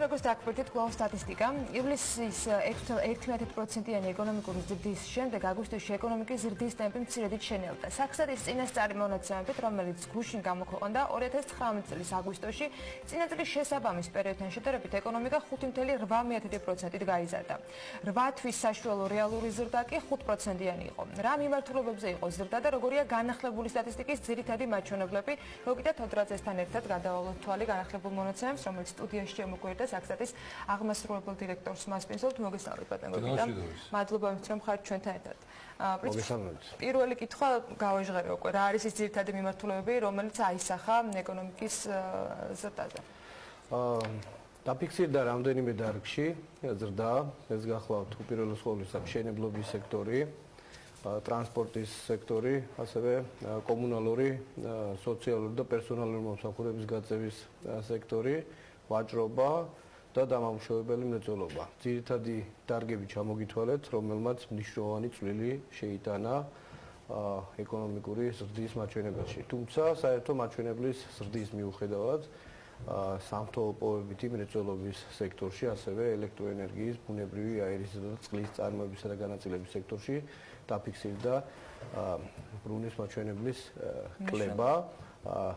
როგორც დაგვირთით კვლავ სტატისტიკა, ივლისის 11%-იანი ეკონომიკური ზრდის შემდეგ აგვისტოში ეკონომიკის ზრდის ტემპი მცირედით შენელდა. საქსტატის წინასწარი მონაცემებით, რომელიც გუშინ გამოქვეყნდა 2019 წლის აგვისტოში, წინა წლის შესაბამის პერიოდთან შედარებით ეკონომიკა 5.8%-ით გაიზარდა. 8 თვის საშუალო რეალური ზრდა კი 5%-იანი იყო. რა მიმართულებებზე იყო ზრდა და როგორია განახლებული სტატისტიკის ძირითადი მაჩვენებლები? მოგიდათ ოდრაძესთან ერთად გადავალოთ თვალი განახლებულ მონაცემებს, რომელიც სტუდიაში შემოგვიერთდა საქსტატის აღმასრულებელ დირექტორს მასპინძელთ. მოგესალმებით ბატონ გოგიტა. მადლობა იმით რომ ხართ ჩვენთან ერთად. პირველი კითხვა გავაჟღერე უკვე. რა არის ის ძირითადი მიმართულებები, რომელიც აისახა ეკონომიკის ზრდაზე? დაფიქსირდა რამდენიმე დარგში ზრდა, ეს გახლავთ უპირველეს ყოვლისა მშენებლობის სექტორი, ტრანსპორტის სექტორი, ასევე კომუნალური, სოციალური და პერსონალური მომსახურების გაწევის სექტორი, ვაჭრობა და დამამუშავებელი მრეწველობა. ძირითადი დარგები ჩამოგითვალეთ, რომელმაც მნიშვნელოვანი წვლილი შეიტანა ეკონომიკური ზრდის მაჩვენებელში. თუმცა საერთო მაჩვენებლის ზრდის მიუხედავად სამთო-ოპოვებითი მრეწველობის სექტორში, ასევე ელექტროენერგიის, ბუნებრივი აირისა და წყლის წარმოებისა და განაწილების სექტორში დაფიქსირდა ბრუნის მაჩვენებლის კლება,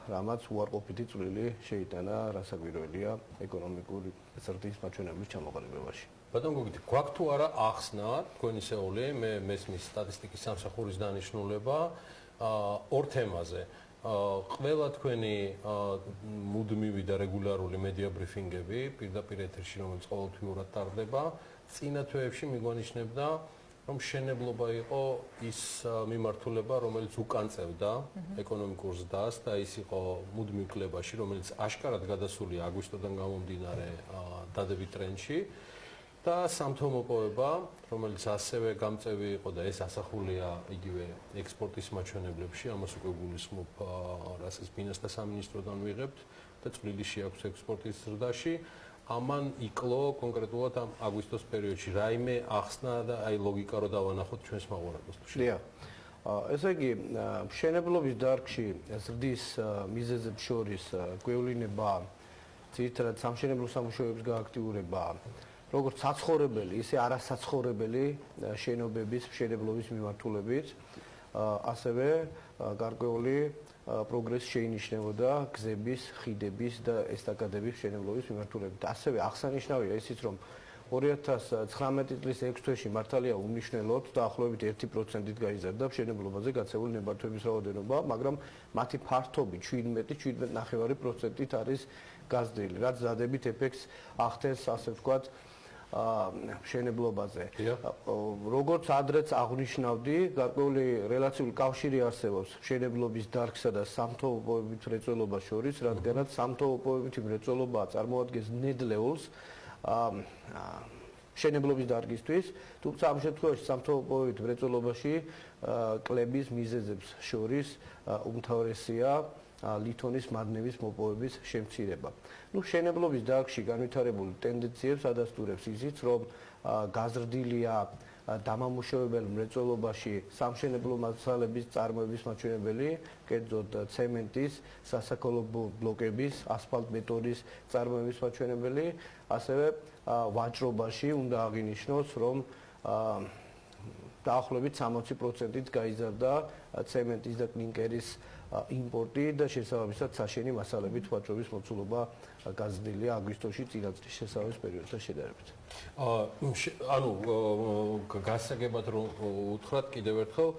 რამაც უარყოფითი წვლილი შეიტანა, რასაკვირველია, ეკონომიკური ზრდის მაჩვენებლის ჩამოყალიბებაში. ბატონ გოგიტა, გვაქვს თუ არა ახსნა, თქვენი შეეული, მე მესმის სტატისტიკის სამსახურის დანიშნულება ორ თემაზე. ყველა თქვენი მუდმივი და რეგულარული მედია ბრიფინგები პირდაპირ ეთერში, რომელიც ყოველთვიურად ტარდება, წინა თვეებში მიგვანიშნებდა, რომ მშენებლობა იყო ის მიმართულება, რომელიც უკანწევდა ეკონომიკურ ზრდას და ის იყო მუდმივ კლებაში, რომელიც აშკარად გადასულია აგვისტოდან გამომდინარე დადებით ტრენდში. და სამთო-მოპოვება, რომელიც ასევე გამწევი იყო და ეს ასახულია იგივე ექსპორტის მაჩვენებლებში, ამას უკვე გულისხმობ, რასაც ფინანსთა სამინისტროდან ვიღებთ და წვლილი შეაქვს ექსპორტის ზრდაში. ამან იკლო კონკრეტულად ამ აგვისტოს პერიოდში რაიმე ახსნა და აი ლოგიკა რო დავანახოთ ჩვენს მაყურებელს. დიახ. ესე იგი, მშენებლობის დარგში ზრდის მიზეზებს შორის გვევლინება ძირითადად სამშენებლო სამუშაოების გააქტიურება, როგორც საცხოვრებელი, ისე არასაცხოვრებელი შენობების მშენებლობის მიმართულებით, ასევე გარკვეული პროგრესი შეინიშნებოდა გზების, ხიდების და ესტაკადების მშენებლობის მიმართულებით. ასევე აღსანიშნავია ისიც, რომ 2019 წლის 6 თვეში მართალია უმნიშვნელოდ დაახლოებით 1%-ით გაიზარდა მშენებლობაზე გაწეული ნებართვების რაოდენობა, მაგრამ მათი ფართობი 17.9%-ით არის გაზრდილი, რაც დადებით ეფექტს ახდენს, ასე ვთქვათ, მშენებლობაზე. როგორც ადრეც აღვნიშნავდი, გარკვეული რელაციული კავშირი არსებობს მშენებლობის დარგსა და სამთო-ოპოვებით მრეწველობას შორის, რადგანაც სამთო-ოპოვებითი მრეწველობა წარმოადგენს ნედლეულს მშენებლობის დარგისთვის, თუმცა ამ შემთხვევაში სამთო-ოპოვებით მრეწველობაში კლების მიზეზებს შორის უმთავრესია ლითონის მადნების მოპოვების შემცირება. მშენებლობის დარგში განვითარებული ტენდენციებს ადასტურებს ისიც, რომ გაზრდილია დამამუშავებელ მრეწველობაში სამშენებლო მასალების წარმოების მაჩვენებელი, კერძოდ ცემენტის, სასაქონლო ბლოკების, ასფალტ-ბეტონის წარმოების მაჩვენებელი, ასევე ვაჭრობაში უნდა აღინიშნოს, რომ დაახლოებით 60%-ით გაიზარდა ცემენტის და კლინკერის იმპორტი და შესაბამისად საშენი მასალებით ვაჭრობის მოცულობა გაზრდილია აგვისტოში წინა წლის შესაბამის პერიოდთან შედარებით. ანუ გასაგებად რომ უთხრათ კიდევ ერთხელ,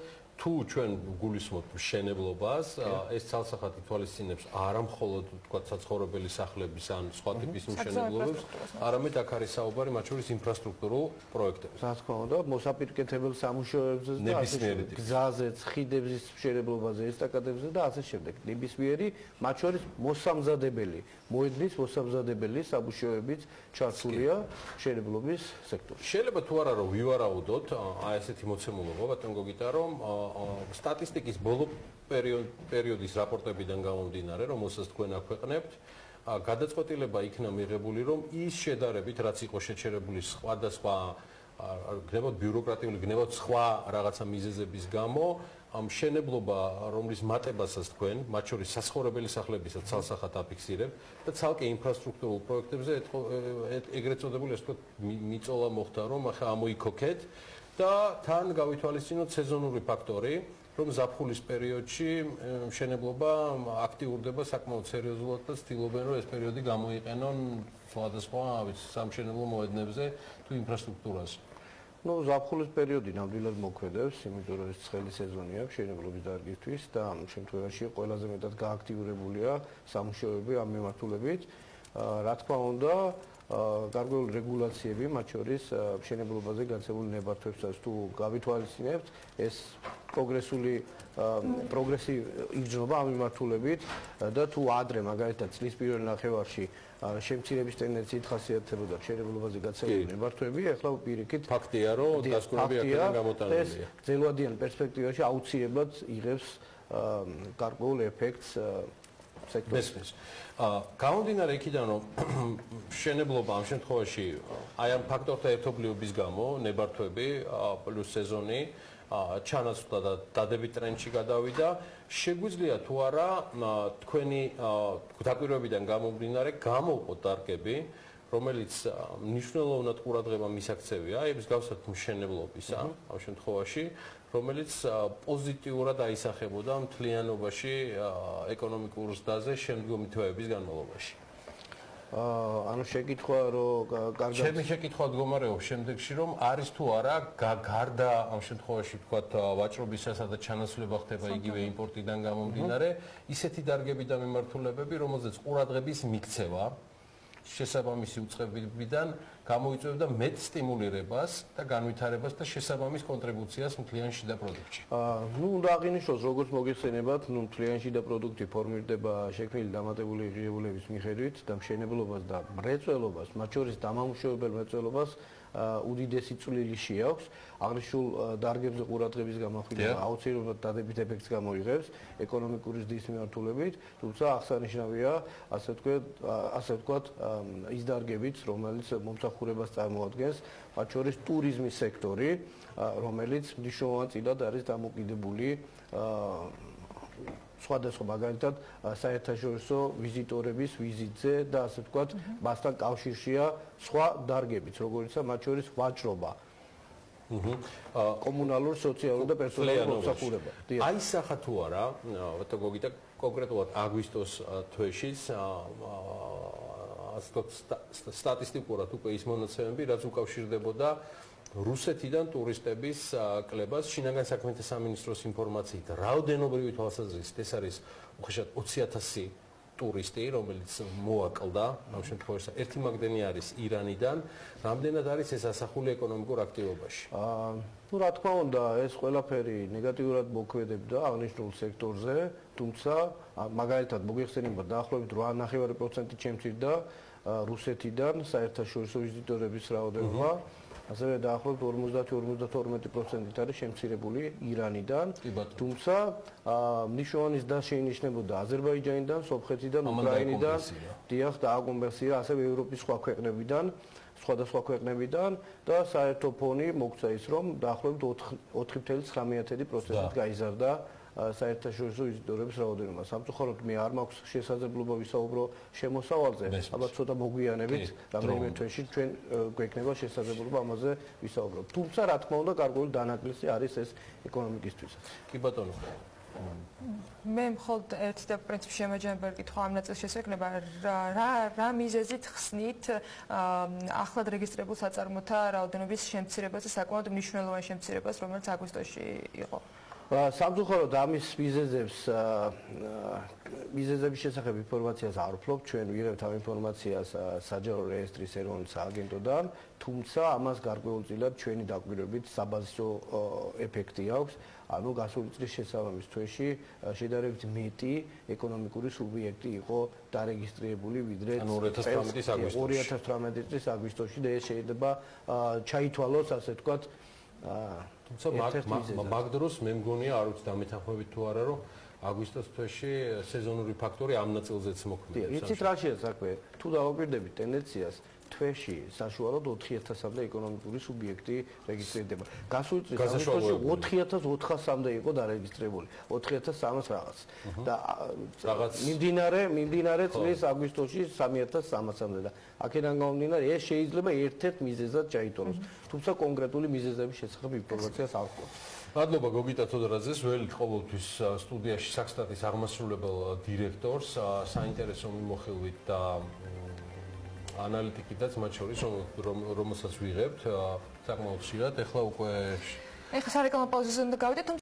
თუ ჩვენ გულისხმობთ მშენებლობას, ეს ცალსახად ითვალისწინებს არა მხოლოდ თქვათ საცხოვრებელი სახლების ან სხვა ტიპის მშენებლობებს, არამედ აქ არის საუბარი მათ შორის ინფრასტრუქტურულ პროექტებზე. რა თქმა უნდა, მოსაპირკეთებელ სამუშაოებზე და გზაზეც, ხიდების მშენებლობაზე, ესტაკადებზე და ასე შემდეგ. ნებისმიერი, მათ შორის მოსამზადებელი, მოედნის მოსამზადებელი სამუშაოებიც ჩართულია მშენებლობის სექტორში. შეიძლება თუ არა რომ ვივარაუდოთ, აი ესეთი მოცემულობა, ბატონ გოგიტა, რომ სტატისტიკის ბოლო პერიოდის რაპორტებიდან გამომდინარე, რომელსაც თქვენ აქვეყნებთ, გადაწყვეტილება იქნა მიღებული, რომ ის შედარებით, რაც იყო შეჩერებული სხვადასხვა გნებავთ ბიუროკრატიული, გნებავთ სხვა რაღაცა მიზეზების გამო ამ შენებლობა, რომლის მატებასაც თქვენ, მათ შორის საცხოვრებელი სახლებისაც ცალსახად აფიქსირებთ და ცალკე ინფრასტრუქტურულ პროექტებზე ეგრეთ წოდებული ასე ვთქვათ მიწოლა მოხდა, რომ ახლა ამოიქოქეთ და თან გავითვალისწინოთ სეზონური ფაქტორი, რომ ზაფხულის პერიოდში მშენებლობა აქტიურდება საკმაოდ სერიოზულად და ცდილობენ, რომ ეს პერიოდი გამოიყენონ სხვადასხვა სამშენებლო მოედნებზე თუ ინფრასტრუქტურაზე. Ну, ზაფხულის პერიოდი ნამდვილად მოქმედებს, იმიტომ რომ ეს ცხელი სეზონი აქვს შენებლობის დარგისთვის და ამ შემთხვევაში ყველაზე მეტად გააქტიურებულია სამუშაოები ამ მიმართულებით. Რა თქმა უნდა, გარკვეული რეგულაციები, მათ შორის მშენებლობაზე განსაზღვრული ნებართვებსაც თუ გავითვალისწინებთ, ეს პროგრესი იგრძნობა ამ მიმართულებით და თუ ადრე მაგალითად წლის პირველ ნახევარში შემცირების ტენდენციით ხასიათდებოდა მშენებლობაზე განსაზღვრული ნებართვები, ახლა პირიქით ფაქტია, რომ დასკვნები აქედან გამოტანილია. ეს ძველვადიან პერსპექტივაში აუცილებლად იღებს გარკვეულ ეფექტს სექტორში. გამომდინარე იქიდან, რომ მშენებლობა ამ შემთხვევაში აი ამ ფაქტორთა ერთობლიობის გამო ნებართვები პლუს სეზონი ჩანაცვლა და დადებით ტრენდში გადავიდა, შეგვიძლია თუ არა თქვენი დაკვირვებიდან გამომდინარე გამოვყოთ დარგები, რომელიც მნიშვნელოვნად ყურადღება მისაქცევია, აი მსგავსად მშენებლობისა ამ შემთხვევაში, რომელიც პოზიტიურად აისახებოდა მთლიანობაში ეკონომიკურ ზრდაზე შემდგომი თვეების განმავლობაში. ანუ შეკითხვა რომ კარგად ჩემი შეკითხვა მდგომარეობს შემდეგში რომ არის თუ არა გარდა ამ შემთხვევაში ვთქვათ ვაჭრობისა და ჩანაცვლება ხდება იგივე იმპორტიდან გამომდინარე ისეთი დარგები და მიმართულებები რომელზეც ყურადღების მიქცევა შესაბამისი უწყებებიდან გამოიწვევდა მეტ სტიმულირებას და განვითარებას და შესაბამის კონტრიბუციას მთლიან შიდა პროდუქტში. ნუ უნდა აღინიშნოს როგორც მოგეხსენებათ, ნუ მთლიან შიდა პროდუქტი ფორმირდება შექმნილი დამატებული ღირებულების მიხედვით და მშენებლობას და მრეწველობას, მათ შორის დამამუშავებელ მრეწველობას უდიდესი წვლილი შეაქვს აღნიშნულ დარგებზე ყურადღების გამახვილება აუცილებლად დადებით ეფექტს გამოიღებს ეკონომიკური ზრდის მიმართულებით, თუმცა აღსანიშნავია ასე ვთქვათ ის დარგებიც, რომელიც მომსახურებას წარმოადგენს, მათ შორის ტურიზმის სექტორი, რომელიც მნიშვნელოვნად არის დამოკიდებული სხვადასხვა მაგალითად საერთაშორისო ვიზიტორების ვიზიტზე და ასე ვთქვათ, მასთან კავშირშია სხვა დარგებიც, როგორიცაა მათ შორის ვაჭრობა. კომუნალურ, სოციალურ და პერსონალურ მომსახურება. აისახა თუ არა, ვთქვათ, გოგიტა კონკრეტულად აგვისტოს თვეშიც სტატისტიკურად უკვე ის მონაცემები, რაც უკავშირდებოდა რუსეთიდან ტურისტების კლებას, შინაგან საქმეთა სამინისტროს ინფორმაციით, რაოდენობრივი თვალსაზრისით ეს არის უხეშად 20,000 ტურისტი, რომელიც მოაკლდა, ამ შემთხვევაში ერთი მაგდენი არის ირანიდან, რამდენად არის ეს ასახული ეკონომიკურ აქტივობაში? Ну, რა თქმა უნდა, ეს ყველაფერი ნეგატიურად მოქმედებდა აღნიშნულ სექტორზე, თუმცა მაგალითად მოგეხსენებათ დაახლოებით 8.5% შემცირდა რუსეთიდან საერთაშორისო ვიზიტორების რაოდენობა. ასევე დაახლოებით 50-52% არის შემცირებული ირანიდან, თუმცა მნიშვნელოვანი ზრდა შეინიშნებოდა აზერბაიჯანიდან, სომხეთიდან, უკრაინიდან, დიახ, დააკომპენსირა ასევე ევროპის სხვა ქვეყნებიდან, სხვადასხვა ქვეყნებიდან და საერთო ფონი მოგცა ის, რომ დაახლოებით 4.9%-ით გაიზარდა საერთაშორისო ვიზიტორების რაოდენობა. სამწუხაროდ მე არ მაქვს შესაძლებლობა ვისაუბრო შემოსავალზე, ალბათ ცოტა მოგვიანებით რამდენიმე თვეში ჩვენ გვექნება შესაძლებლობა ამაზე ვისაუბროთ. თუმცა რა თქმა უნდა, გარკვეული დანაკლისი არის ეს ეკონომიკისთვის. კი ბატონო. მე მხოლოდ ერთი და პრინციპში შემაჯამებელი კითხვა ამ ნაწილს შესაძლება რა მიზეზით ხსნით ახლად რეგისტრირებულ საწარმოთა რაოდენობის შემცირებას და საკმაოდ მნიშვნელოვან შემცირებას, რომელიც აგვისტოში იყო. სამწუხაროდ ამის მიზეზების შესახებ ინფორმაციას არ ვფლობ, ჩვენ ვიღებთ ამ ინფორმაციას საჯარო რეესტრის ეროვნულ სააგენტოდან, თუმცა ამას გარკვეულწილად ჩვენი დაკვირვებით საბაზისო ეფექტი აქვს, ანუ გასული წლის შესაბამის თვეში შედარებით მეტი ეკონომიკური სუბიექტი იყო დარეგისტრირებული ვიდრე 2018 წლის აგვისტოში და ეს შეიძლება ჩაითვალოს ასე ვთქვათ თუმცა მაგ დროს მე მგონია არ ვიცი დამეთანხმებით თუ არა რომ აგვისტოს თვეში სეზონური ფაქტორი ამ ნაწილზეც მოქმედებს. იცით რა შეიძლება საქმე? თუ დავაკვირდებით ტენდენციას, თვეში საშუალოდ 4000-მდე ეკონომიკური სუბიექტი რეგისტრირდება. გასულ წლის აგვისტოში 4400-მდე იყო დარეგისტრირებული, 4300 რაღაც. და მიმდინარე წლის აგვისტოში 3300-მდე და აქედან გამომდინარე ეს შეიძლება ერთ-ერთ მიზეზად ჩაითვალოს. თუმცა კონკრეტული მიზეზების შესახებ ინფორმაციას არ გვაქვს. მადლობა გოგიტა თოდორაძეს, ველით ყოველთვის სტუდიაში საქსტატის აღმასრულებელ დირექტორს, საინტერესო მიმოხილვით და ანალიტიკითაც მათ შორის რომელსაც ვიღებთ საკმაოდ ხშირად. ეხლა უკვე ეხლა სარეკლამო პაუზაზე უნდა გავიდეთ.